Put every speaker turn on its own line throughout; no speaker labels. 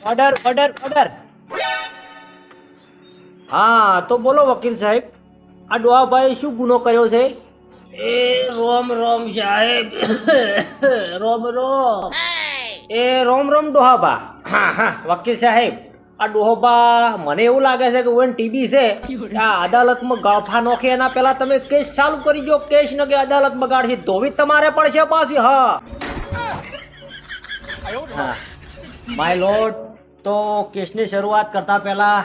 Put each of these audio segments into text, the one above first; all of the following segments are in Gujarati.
Order order order. હા તો બોલો વકીલ સાહેબ, આ ડોહાભાઈ શું ગુનો કર્યો છે? એ રોમ રોમ સાહેબ. રોમ રોમ. એ રોમ રોમ ડોહાબા. હા હા વકીલ સાહેબ, આ ડોહાબા મને એવું લાગે છે કે ઓન ટીબી છે. આ અદાલતમાં ગાફા નોખે એના પહેલા તમે કેસ ચાલુ કરી દો. કેસ ન કે અદાલત બગાડશે ધોવી તમારે પડશે પાછી. હા હા માય લોર્ડ, તો કેસની શરૂઆત કરતા પહેલા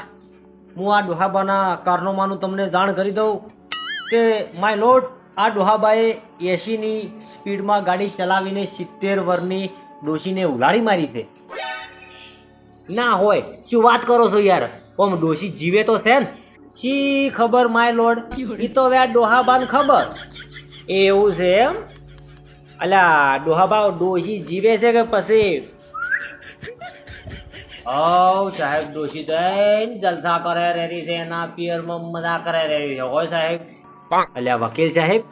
હું આ ડોહાબાના કારનામાનું તમને જાણ કરી દઉં કે માય લોર્ડ, આ ડોહાબાએ 80ની સ્પીડમાં ગાડી ચલાવીને 70 વર્ષની ડોશીને ઉલાળી મારી છે. ના હોય, શું વાત કરો છો યાર? ઓમ ડોશી જીવે તો છે ને? શી ખબર માય લોર્ડ, એ તો હવે આ ડોહાબાને ખબર. એવું છે એમ? અલ્યા ડોહાબા ડોશી જીવે છે કે પછી? સાહેબ ડોશી દઈને જલસા કરે રેડી છે, એના પિયરમાં મજા કરે રેડી છે હોય સાહેબ. અલ્યા વકીલ સાહેબ,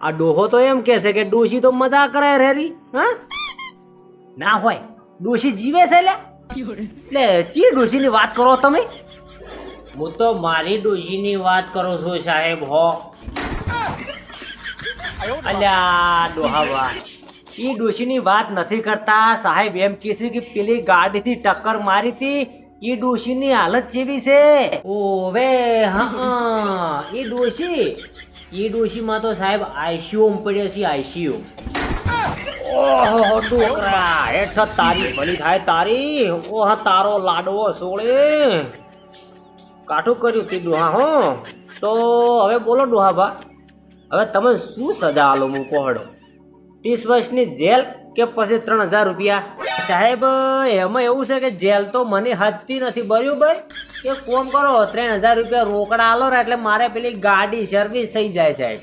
આ ડોહો તો એમ કે છે કે ડોશી તો મજા કરે રેડી. હા ના હોય, ડોશી જીવે છે એટલે ચી ડોશીની વાત કરો તમે? હું તો મારી ડોશીની વાત કરું છું સાહેબ. હો અલ્યા ડોહાવા, ઈ ડોશીની વાત નથી કરતા સાહેબ. એમ કહે છે કે પેલી ગાડીથી ટક્કર મારી હતી, ઈ ડોશીની હાલત કેવી છે? ઓવે હા ઈ ડોશીમાં તો સાહેબ આઈસીયુ પડ્યો છે, આઈસીયુ. ઓહો ડોકરા, હેઠ તારી ભલી થાય તારી. ઓહ તારો લાડવો સોળે કાઠું કર્યું તી ડોહા. હો તો હવે બોલો ડોહાબા, હવે તમે શું સજા આલો હું કોહડો? 30 વર્ષની જેલ કે પછી 3000 રૂપિયા? સાહેબ એમાં એવું છે કે જેલ તો મને હદતી નથી બરાબર. એક કોમ કરો, 3000 રૂપિયા રોકડા આલો ને એટલે મારે પેલી ગાડી સર્વિસ થઈ જાય સાહેબ.